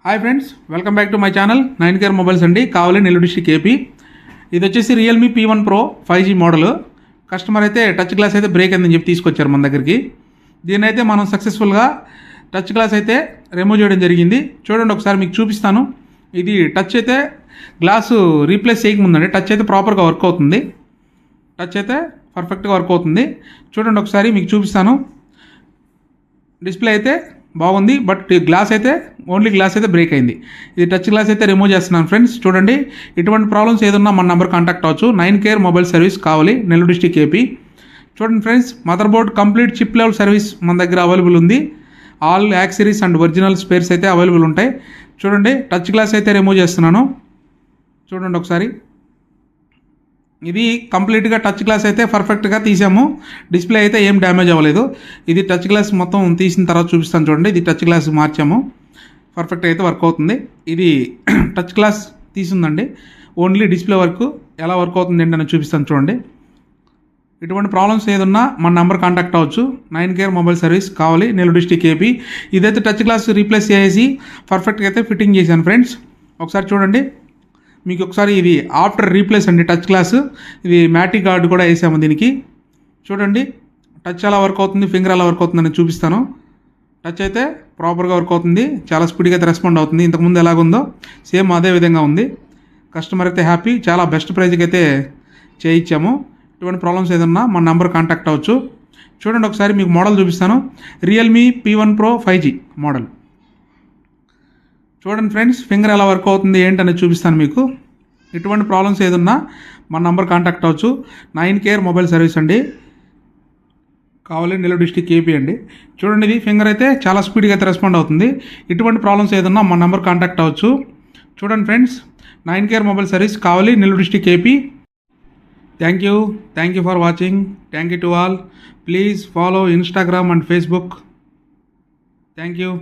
Hi friends, welcome back to my channel 9 care mobiles అండి. కావాలి Nellore district AP. ఇది వచ్చేసి Realme P1 Pro 5G model. Customer అయితే touch glass అయితే break అయిందని చెప్పి తీసుకొచ్చారు మన దగ్గరికి. దీన్ని అయితే మనం సక్సెస్ఫుల్గా టచ్ గ్లాస్ అయితే రిమూవ్ చేయడం జరిగింది. చూడండి, ఒకసారి మీకు చూపిస్తాను. ఇది టచ్ అయితే గ్లాసు రీప్లేస్ చేయకముందండి. టచ్ అయితే ప్రాపర్గా వర్క్ అవుతుంది. టచ్ అయితే పర్ఫెక్ట్గా వర్క్ అవుతుంది. చూడండి, ఒకసారి మీకు చూపిస్తాను. డిస్ప్లే అయితే బాగుంది, బట్ గ్లాస్ అయితే ఓన్లీ గ్లాస్ అయితే బ్రేక్ అయింది. ఇది టచ్ గ్లాస్ అయితే రిమూవ్ చేస్తున్నాను ఫ్రెండ్స్. చూడండి, ఇటువంటి ప్రాబ్లమ్స్ ఏదన్నా మన నెంబర్ కాంటాక్ట్ అవ్వచ్చు. 9 కేర్ మొబైల్ సర్వీస్ కావాలి, నెల్లూరు డిస్ట్రిక్ట్ ఏపీ. చూడండి friends, mother board complete chip level service మన దగ్గర అవైలబుల్ ఉంది. All accessories and original spares అయితే అవైలబుల్ ఉంటాయి. చూడండి, టచ్ గ్లాస్ అయితే రిమూవ్ చేస్తున్నాను. చూడండి ఒకసారి, ఇది కంప్లీట్గా టచ్ గ్లాస్ అయితే పర్ఫెక్ట్గా తీసాము. డిస్ప్లే అయితే ఏం డ్యామేజ్ అవ్వలేదు. ఇది టచ్ గ్లాస్ మొత్తం తీసిన తర్వాత చూపిస్తాను. చూడండి, ఇది టచ్ గ్లాస్ మార్చాము, పర్ఫెక్ట్గా అయితే వర్క్ అవుతుంది. ఇది టచ్ గ్లాస్ తీసిందండి, ఓన్లీ డిస్ప్లే వర్క్ ఎలా వర్క్ అవుతుంది ఏంటని చూపిస్తాను. చూడండి, ఇటువంటి ప్రాబ్లమ్స్ ఏదన్నా మన నెంబర్ కాంటాక్ట్ అవ్వచ్చు. 9 కేర్ మొబైల్ సర్వీస్ కావాలి, నెల్లూరు డిస్ట్రిక్ట్ ఏపీ. ఇదైతే టచ్ గ్లాస్ రీప్లేస్ చేసి పర్ఫెక్ట్గా అయితే ఫిట్టింగ్ చేశాను ఫ్రెండ్స్. ఒకసారి చూడండి, మీకు ఒకసారి ఇది ఆఫ్టర్ రీప్లేస్ అండి టచ్ గ్లాస్. ఇది మ్యాటి గార్డ్ కూడా వేసాము దీనికి. చూడండి, టచ్ ఎలా వర్క్ అవుతుంది, ఫింగర్ ఎలా వర్క్ అవుతుందని చూపిస్తాను. టచ్ అయితే ప్రాపర్గా వర్క్ అవుతుంది, చాలా స్పీడ్గా అయితే రెస్పాండ్ అవుతుంది. ఇంతకుముందు ఎలాగుందో సేమ్ అదే విధంగా ఉంది. కస్టమర్ అయితే హ్యాపీ, చాలా బెస్ట్ ప్రైజ్కి అయితే చేయించాము. ఇటువంటి ప్రాబ్లమ్స్ ఏదన్నా మన నెంబర్ కాంటాక్ట్ అవ్వచ్చు. చూడండి, ఒకసారి మీకు మోడల్ చూపిస్తాను. Realme P1 Pro 5G model. చూడండి ఫ్రెండ్స్, ఫింగర్ ఎలా వర్క్ అవుతుంది ఏంటనేది చూపిస్తాను మీకు. ఇటువంటి ప్రాబ్లమ్స్ ఏదన్నా మన నంబర్ కాంటాక్ట్ అవ్వచ్చు. 9 కేర్ మొబైల్ సర్వీస్ అండి, కావాలి, నెల్లూరు డిస్ట్రిక్ట్ ఏపీ అండి. చూడండి, ఇది ఫింగర్ అయితే చాలా స్పీడ్గా అయితే రెస్పాండ్ అవుతుంది. ఇటువంటి ప్రాబ్లమ్స్ ఏదన్నా మన నెంబర్ కాంటాక్ట్ అవ్వచ్చు. చూడండి ఫ్రెండ్స్, 9 కేర్ మొబైల్ సర్వీస్ కావాలి, Nellore district AP. Thank you for watching. Thank you to all. Please follow Instagram and Facebook. Thank you.